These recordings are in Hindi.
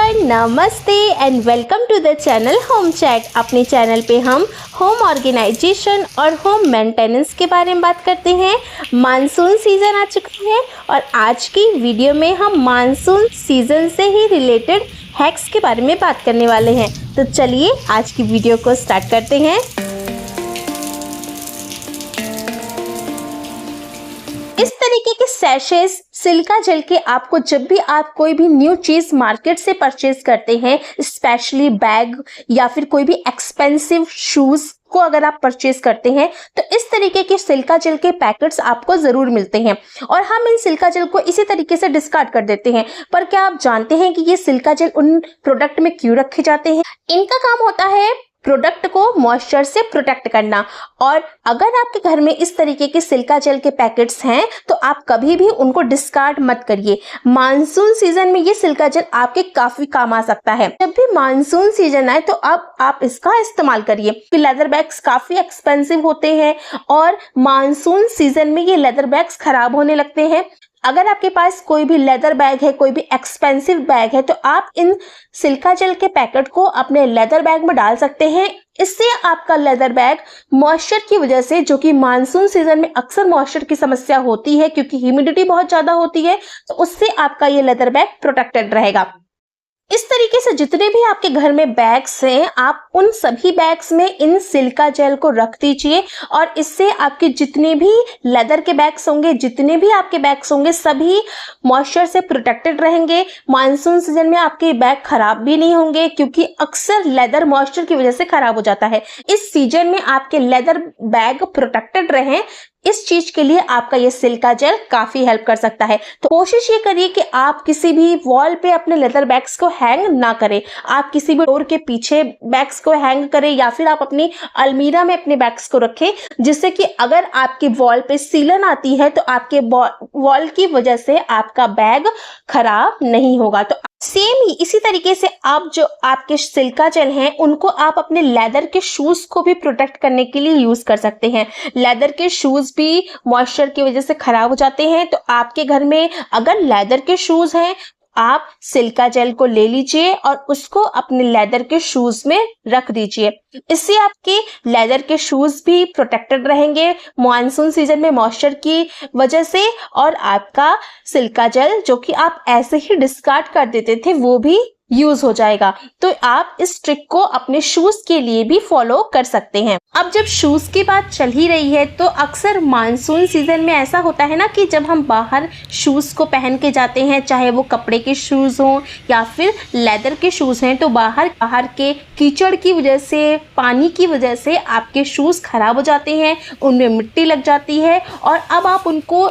एवरीवन, नमस्ते and welcome to the channel home chat. अपने चैनल पे हम होम ऑर्गेनाइजेशन और होम मेंटेनेंस के बारे में बात करते हैं। मानसून सीज़न आ चुकी है और आज की वीडियो में हम मानसून सीज़न से ही रिलेटेड हैक्स के बारे में बात करने वाले हैं। तो चलिए आज की वीडियो को स्टार्ट करते हैं। इस तरीके के सैशेस सिल्का जेल के आपको जब भी आप कोई भी न्यू चीज मार्केट से परचेज करते हैं, स्पेशली बैग या फिर कोई भी एक्सपेंसिव शूज को अगर आप परचेज करते हैं तो इस तरीके के सिल्का जेल के पैकेट्स आपको जरूर मिलते हैं और हम इन सिल्का जेल को इसी तरीके से डिस्कार्ड कर देते हैं। पर क्या आप जानते हैं कि ये सिल्का जेल उन प्रोडक्ट में क्यों रखे जाते हैं? इनका काम होता है प्रोडक्ट को मॉइस्चर से प्रोटेक्ट करना। और अगर आपके घर में इस तरीके के सिल्का जेल के पैकेट्स हैं तो आप कभी भी उनको डिस्कार्ड मत करिए। मानसून सीजन में ये सिल्का जेल आपके काफी काम आ सकता है। जब भी मानसून सीजन आए तो अब आप इसका इस्तेमाल करिए। लेदर बैग्स काफी एक्सपेंसिव होते हैं और मानसून सीजन में ये लेदर बैग्स खराब होने लगते हैं। अगर आपके पास कोई भी लेदर बैग है, कोई भी एक्सपेंसिव बैग है, तो आप इन सिल्का जेल के पैकेट को अपने लेदर बैग में डाल सकते हैं। इससे आपका लेदर बैग मॉइस्चर की वजह से, जो कि मानसून सीजन में अक्सर मॉइस्चर की समस्या होती है क्योंकि ह्यूमिडिटी बहुत ज्यादा होती है, तो उससे आपका ये लेदर बैग प्रोटेक्टेड रहेगा। इस तरीके से जितने भी आपके घर में बैग्स हैं, आप उन सभी बैग्स में इन सिल्का जेल को रख दीजिए और इससे आपके जितने भी लेदर के बैग्स होंगे, जितने भी आपके बैग्स होंगे, सभी मॉइस्चर से प्रोटेक्टेड रहेंगे। मानसून सीजन में आपके बैग खराब भी नहीं होंगे क्योंकि अक्सर लेदर मॉइस्चर की वजह से खराब हो जाता है। इस सीजन में आपके लेदर बैग प्रोटेक्टेड रहें, इस चीज के लिए आपका ये सिल्का जेल काफी हेल्प कर सकता है। तो कोशिश ये करिए कि आप किसी भी वॉल पे अपने लेदर बैग्स को हैंग ना करें। आप किसी भी डोर के पीछे बैग्स को हैंग करें या फिर आप अपनी अलमीरा में अपने बैग्स को रखें, जिससे कि अगर आपकी वॉल पे सीलन आती है तो आपके वॉल की वजह से आपका बैग खराब नहीं होगा। तो सेम ही इसी तरीके से आप जो आपके सिल्का जेल हैं उनको आप अपने लेदर के शूज को भी प्रोटेक्ट करने के लिए यूज कर सकते हैं। लेदर के शूज भी मॉइस्चर की वजह से खराब हो जाते हैं, तो आपके घर में अगर लेदर के शूज हैं, आप सिल्का जेल को ले लीजिए और उसको अपने लेदर के शूज में रख दीजिए। इससे आपके लेदर के शूज भी प्रोटेक्टेड रहेंगे मॉनसून सीजन में मॉइस्चर की वजह से, और आपका सिल्का जेल जो कि आप ऐसे ही डिस्कार्ड कर देते थे वो भी यूज हो जाएगा। तो आप इस ट्रिक को अपने शूज के लिए भी फॉलो कर सकते हैं। अब जब शूज की बात चल ही रही है तो अक्सर मानसून सीजन में ऐसा होता है ना कि जब हम बाहर शूज को पहन के जाते हैं, चाहे वो कपड़े के शूज हों या फिर लेदर के शूज हैं, तो बाहर के कीचड़ की वजह से, पानी की वजह से आपके शूज खराब हो जाते हैं, उनमें मिट्टी लग जाती है और अब आप उनको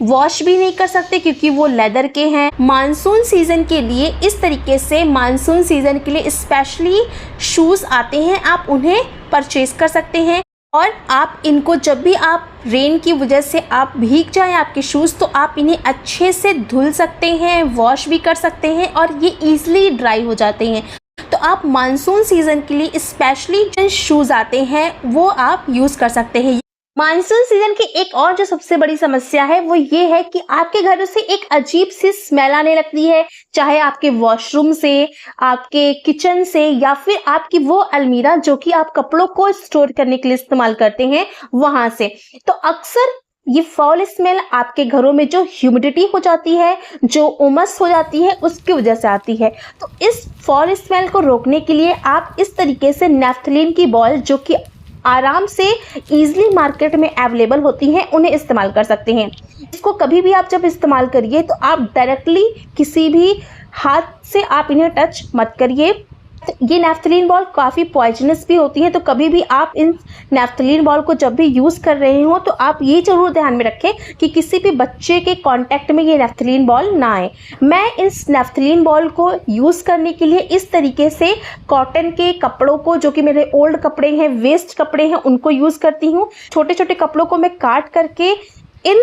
वॉश भी नहीं कर सकते क्योंकि वो लेदर के हैं। मानसून सीजन के लिए इस तरीके से, मानसून सीजन के लिए स्पेशली शूज आते हैं, आप उन्हें परचेज कर सकते हैं। और आप इनको जब भी आप रेन की वजह से आप भीग जाएं आपके शूज, तो आप इन्हें अच्छे से धुल सकते हैं, वॉश भी कर सकते हैं और ये इजीली ड्राई हो जाते हैं। तो आप मानसून सीजन के लिए स्पेशली जो शूज आते हैं वो आप यूज कर सकते हैं। मानसून सीजन की एक और जो सबसे बड़ी समस्या है वो ये है कि आपके घरों से एक अजीब सी स्मेल आने लगती है, चाहे आपके वॉशरूम से, आपके किचन से या फिर आपकी वो अलमीरा जो कि आप कपड़ों को स्टोर करने के लिए इस्तेमाल करते हैं वहां से। तो अक्सर ये फॉल स्मेल आपके घरों में जो ह्यूमिडिटी हो जाती है, जो उमस हो जाती है, उसकी वजह से आती है। तो इस फॉल स्मेल को रोकने के लिए आप इस तरीके से नैफ्थलीन की बॉल, जो कि आराम से इजीली मार्केट में अवेलेबल होती हैं, उन्हें इस्तेमाल कर सकते हैं। इसको कभी भी आप जब इस्तेमाल करिए तो आप डायरेक्टली किसी भी हाथ से आप इन्हें टच मत करिए। ये नैफ्थलीन बॉल काफ़ी पॉइजनस भी होती हैं, तो कभी भी आप इन नैफ्थलीन बॉल को जब भी यूज़ कर रहे हो तो आप ये जरूर ध्यान में रखें कि किसी भी बच्चे के कांटेक्ट में ये नैफ्थलीन बॉल ना आए। मैं इस नैफ्थलीन बॉल को यूज़ करने के लिए इस तरीके से कॉटन के कपड़ों को, जो कि मेरे ओल्ड कपड़े हैं, वेस्ट कपड़े हैं, उनको यूज़ करती हूँ। छोटे छोटे कपड़ों को मैं काट करके इन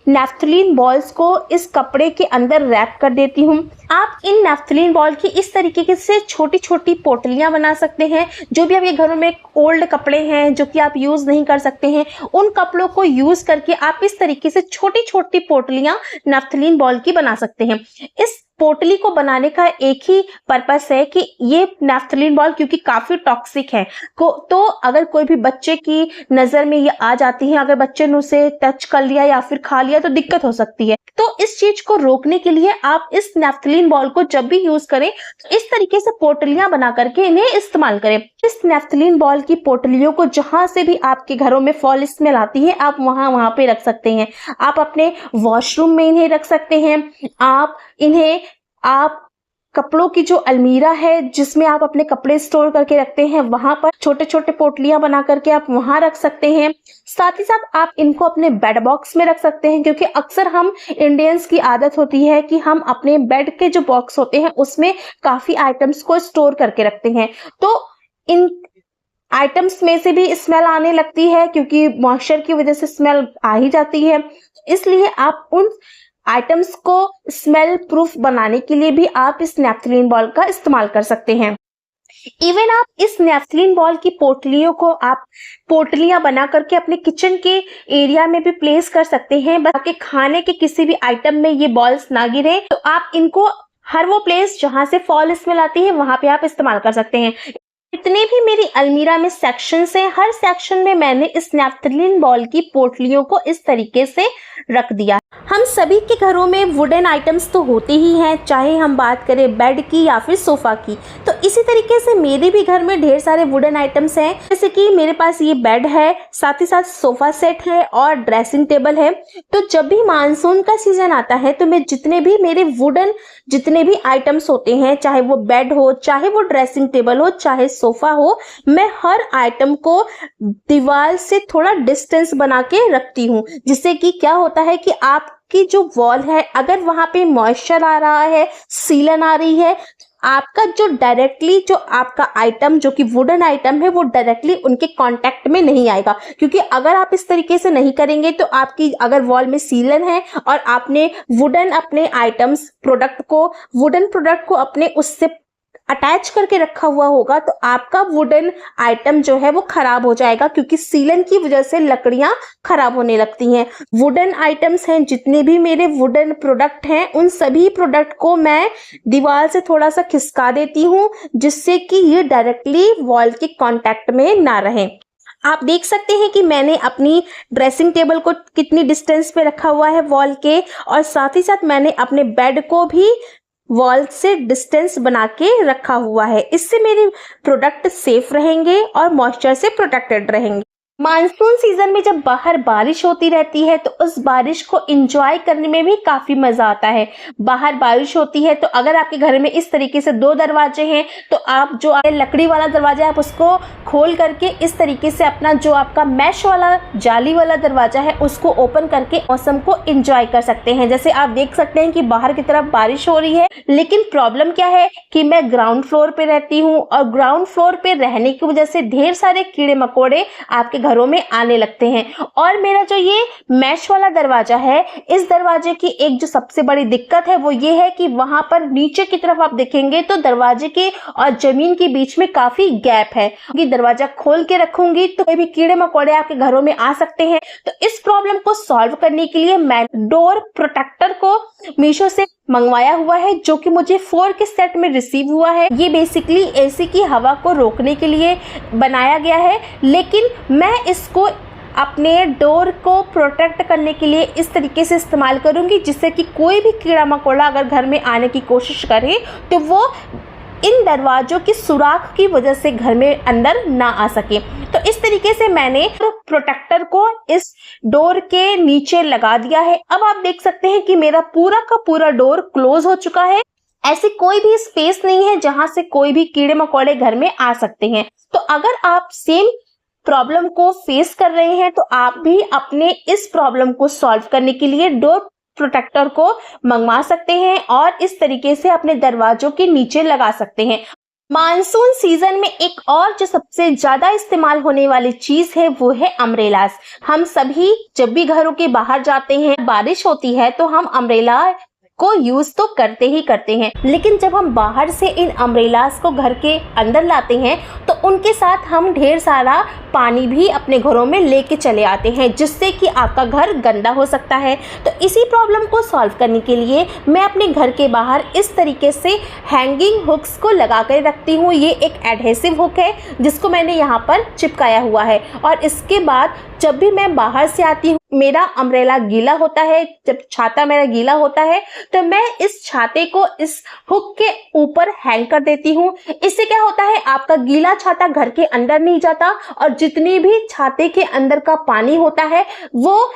नैफ्थलीन बॉल्स को इस कपड़े के अंदर रैप कर देती हूँ। आप इन नैप्थलीन बॉल की इस तरीके से छोटी छोटी पोटलियां बना सकते हैं। जो भी आपके घरों में ओल्ड कपड़े हैं जो कि आप यूज नहीं कर सकते हैं, उन कपड़ों को यूज करके आप इस तरीके से छोटी छोटी पोटलियां नैप्थलीन बॉल की बना सकते हैं। इस पोटली को बनाने का एक ही पर्पस है कि ये नैप्थलीन बॉल क्योंकि काफी टॉक्सिक है तो अगर कोई भी बच्चे की नजर में ये आ जाती है, अगर बच्चे ने उसे टच कर लिया या फिर खा लिया तो दिक्कत हो सकती है। तो इस चीज को रोकने के लिए आप इस नैप्थलीन बॉल को जब भी यूज करें तो इस तरीके से पोटलियां बना करके इन्हें इस्तेमाल करें। इस नैप्थलीन बॉल की पोटलियों को जहां से भी आपके घरों में फॉल स्मेल आती है आप वहां पे रख सकते हैं। आप अपने वॉशरूम में इन्हें रख सकते हैं। आप कपड़ों की जो अलमीरा है जिसमें आप अपने कपड़े स्टोर करके रखते हैं वहां पर छोटे छोटे पोटलियां बना करके आप वहां रख सकते हैं। साथ ही साथ आप इनको अपने बेड बॉक्स में रख सकते हैं, क्योंकि अक्सर हम इंडियंस की आदत होती है कि हम अपने बेड के जो बॉक्स होते हैं उसमें काफी आइटम्स को स्टोर करके रखते हैं। तो इन आइटम्स में से भी स्मेल आने लगती है क्योंकि मॉइस्चर की वजह से स्मेल आ ही जाती है। इसलिए आप उन आइटम्स को स्मेल प्रूफ बनाने के लिए भी आप इस नैप्थलीन बॉल का इस्तेमाल कर सकते हैं। इवन आप इस नैप्थलीन बॉल की पोटलियों को आप पोटलियां बना करके अपने किचन के एरिया में भी प्लेस कर सकते हैं, ताकि खाने के किसी भी आइटम में ये बॉल्स ना गिरे। तो आप इनको हर वो प्लेस जहां से फॉल स्मेल आती है वहां पे आप इस्तेमाल कर सकते हैं। जितने भी मेरी अलमीरा में सेक्शंस हैं, हर सेक्शन में मैंने इस नैप्थलीन बॉल की पोटलियों को इस तरीके से रख दिया। हम सभी के घरों में वुडन आइटम्स तो होते ही हैं, चाहे हम बात करें बेड की या फिर सोफा की। तो इसी तरीके से मेरे भी घर में ढेर सारे वुडन आइटम्स हैं, जैसे कि मेरे पास ये बेड है, साथ ही साथ सोफा सेट है और ड्रेसिंग टेबल है। तो जब भी मानसून का सीजन आता है तो मैं जितने भी मेरे वुडन जितने भी आइटम्स होते हैं, चाहे वो बेड हो, चाहे वो ड्रेसिंग टेबल हो, चाहे सोफा हो, मैं हर आइटम को दीवार से थोड़ा डिस्टेंस बना के रखती हूँ, जिससे कि क्या होता है कि आपकी जो वॉल है अगर वहां पे मॉइस्चर आ रहा है, सीलन आ रही है, आपका जो आपका आइटम जो कि वुडन आइटम है वो डायरेक्टली उनके कांटेक्ट में नहीं आएगा। क्योंकि अगर आप इस तरीके से नहीं करेंगे तो आपकी अगर वॉल में सीलन है और आपने अपने वुडन प्रोडक्ट को अपने उससे अटैच करके रखा हुआ होगा तो आपका वुडन आइटम जो है वो खराब हो जाएगा, क्योंकि सीलन की वजह से लकड़ियां खराब होने लगती हैं। वुडन आइटम्स हैं, जितने भी मेरे वुडन प्रोडक्ट हैं, उन सभी प्रोडक्ट को मैं दीवार से थोड़ा सा खिसका देती हूँ, जिससे कि ये डायरेक्टली वॉल के कांटेक्ट में ना रहें। आप देख सकते हैं कि मैंने अपनी ड्रेसिंग टेबल को कितनी डिस्टेंस पे रखा हुआ है वॉल के, और साथ ही साथ मैंने अपने बेड को भी वॉल से डिस्टेंस बना के रखा हुआ है। इससे मेरे प्रोडक्ट सेफ रहेंगे और मॉइस्चर से प्रोटेक्टेड रहेंगे। मानसून सीजन में जब बाहर बारिश होती रहती है तो उस बारिश को एंजॉय करने में भी काफी मजा आता है। बाहर बारिश होती है तो अगर आपके घर में इस तरीके से 2 दरवाजे हैं तो आप जो लकड़ी वाला दरवाजा है आप उसको खोल करके इस तरीके से अपना जो आपका मैश वाला जाली वाला दरवाजा है उसको ओपन करके मौसम को एंजॉय कर सकते हैं। जैसे आप देख सकते हैं कि बाहर की तरफ बारिश हो रही है, लेकिन प्रॉब्लम क्या है कि मैं ग्राउंड फ्लोर पे रहती हूँ और ग्राउंड फ्लोर पे रहने की वजह से ढेर सारे कीड़े मकोड़े आपके घरों में आने लगते हैं। और मेरा जो ये मैश वाला दरवाजा है, इस दरवाजे की एक जो सबसे बड़ी दिक्कत है वो ये है कि वहां पर नीचे की तरफ आप देखेंगे तो दरवाजे के और जमीन के बीच में काफी गैप है। कि दरवाजा खोल के रखूंगी तो कोई भी कीड़े मकोड़े आपके घरों में आ सकते हैं। तो इस प्रॉब्लम को सॉल्व करने के लिए मैं डोर प्रोटेक्टर को मीशो से मंगवाया हुआ है, जो कि मुझे 4 के सेट में रिसीव हुआ है। ये बेसिकली एसी की हवा को रोकने के लिए बनाया गया है, लेकिन मैं इसको अपने डोर को प्रोटेक्ट करने के लिए इस तरीके से इस्तेमाल करूंगी जिससे कि कोई भी कीड़ा मकोड़ा अगर घर में आने की कोशिश करे तो वो इन दरवाजों की सुराख की वजह से घर में अंदर ना आ सके। तो इस तरीके से मैंने प्रोटेक्टर को इस डोर के नीचे लगा दिया है। अब आप देख सकते हैं कि मेरा पूरा का पूरा डोर क्लोज हो चुका है। ऐसी कोई भी स्पेस नहीं है जहां से कोई भी कीड़े मकोड़े घर में आ सकते हैं। तो अगर आप सेम प्रॉब्लम को फेस कर रहे हैं तो आप भी अपने इस प्रॉब्लम को सॉल्व करने के लिए डोर प्रोटेक्टर को मंगवा सकते हैं और इस तरीके से अपने दरवाजों के नीचे लगा सकते हैं। मानसून सीजन में एक और जो सबसे ज्यादा इस्तेमाल होने वाली चीज है वो है अम्ब्रेलास। हम सभी जब भी घरों के बाहर जाते हैं, बारिश होती है तो हम अम्ब्रेला को यूज तो करते ही करते हैं, लेकिन जब हम बाहर से इन अम्ब्रेलास को घर के अंदर लाते हैं तो उनके साथ हम ढेर सारा पानी भी अपने घरों में लेके चले आते हैं, जिससे कि आपका घर गंदा हो सकता है। तो इसी प्रॉब्लम को सॉल्व करने के लिए मैं अपने घर के बाहर इस तरीके से हैंगिंग हुक्स को लगा कर रखती हूँ। ये एक एडहेसिव हुक है जिसको मैंने यहाँ पर चिपकाया हुआ है, और इसके बाद जब भी मैं बाहर से आती हूँ, मेरा अम्ब्रेला गीला होता है, जब छाता मेरा गीला होता है तो मैं इस छाते को इस हुक के ऊपर हैंग कर देती हूँ। इससे क्या होता है, आपका गीला छाता घर के अंदर नहीं जाता और जितनी भी छाते के अंदर का पानी होता है वो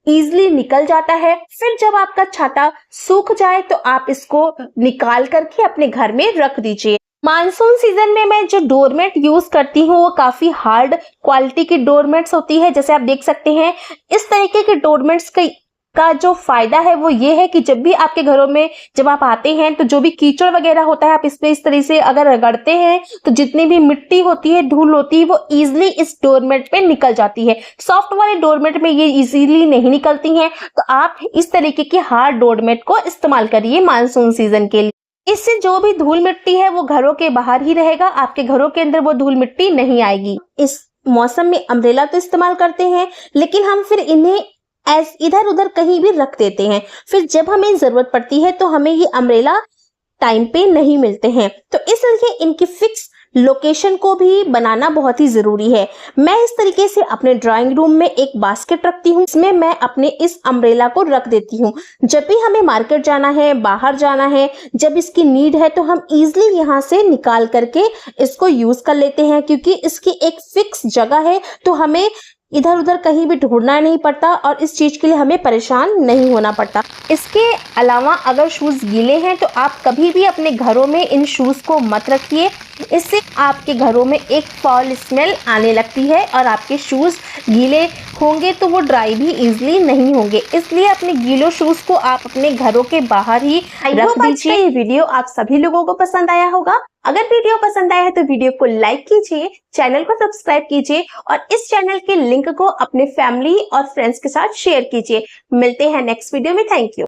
इजीली निकल जाता है। फिर जब आपका छाता सूख जाए तो आप इसको निकाल करके अपने घर में रख दीजिए। मानसून सीजन में मैं जो डोरमेट यूज करती हूँ वो काफी हार्ड क्वालिटी की डोरमेट्स होती है। जैसे आप देख सकते हैं, इस तरीके के डोरमेट्स का जो फायदा है वो ये है कि जब भी आपके घरों में जब आप आते हैं तो जो भी कीचड़ वगैरह होता है, आप इस पे इस तरह से अगर रगड़ते हैं तो जितनी भी मिट्टी होती है, धूल होती है, वो इजीली इस डोरमेट पे निकल जाती है। सॉफ्ट वाले डोरमेट में ये इजीली नहीं निकलती हैं, तो आप इस तरीके के हार्ड डोरमेट को इस्तेमाल करिए मानसून सीजन के लिए। इससे जो भी धूल मिट्टी है वो घरों के बाहर ही रहेगा, आपके घरों के अंदर वो धूल मिट्टी नहीं आएगी। इस मौसम में अम्ब्रेला तो इस्तेमाल करते हैं, लेकिन हम फिर इन्हें इधर उधर कहीं भी रख देते हैं। फिर जब हमें जरूरत पड़ती है तो हमें ये अम्ब्रेला टाइम पे नहीं मिलते हैं, तो इसलिए इनकी फिक्स लोकेशन को भी बनाना बहुत ही जरूरी है। मैं इस तरीके से अपने ड्राइंग रूम में एक बास्केट रखती हूँ, इसमें मैं अपने इस अम्ब्रेला को रख देती हूँ। जब भी हमें मार्केट जाना है, बाहर जाना है, जब इसकी नीड है तो हम इजीली यहाँ से निकाल करके इसको यूज कर लेते हैं, क्योंकि इसकी एक फिक्स जगह है, तो हमें इधर उधर कहीं भी ढूंढना नहीं पड़ता और इस चीज के लिए हमें परेशान नहीं होना पड़ता। इसके अलावा अगर शूज गीले हैं तो आप कभी भी अपने घरों में इन शूज को मत रखिए, इससे आपके घरों में एक फाउल स्मेल आने लगती है और आपके शूज गीले होंगे तो वो ड्राई भी इजीली नहीं होंगे। इसलिए अपने गीले शूज को आप अपने घरों के बाहर ही रख दीजिए। ये वीडियो आप सभी लोगों को पसंद आया होगा। अगर वीडियो पसंद आया है तो वीडियो को लाइक कीजिए, चैनल को सब्सक्राइब कीजिए और इस चैनल के लिंक को अपने फैमिली और फ्रेंड्स के साथ शेयर कीजिए। मिलते हैं नेक्स्ट वीडियो में। Thank you.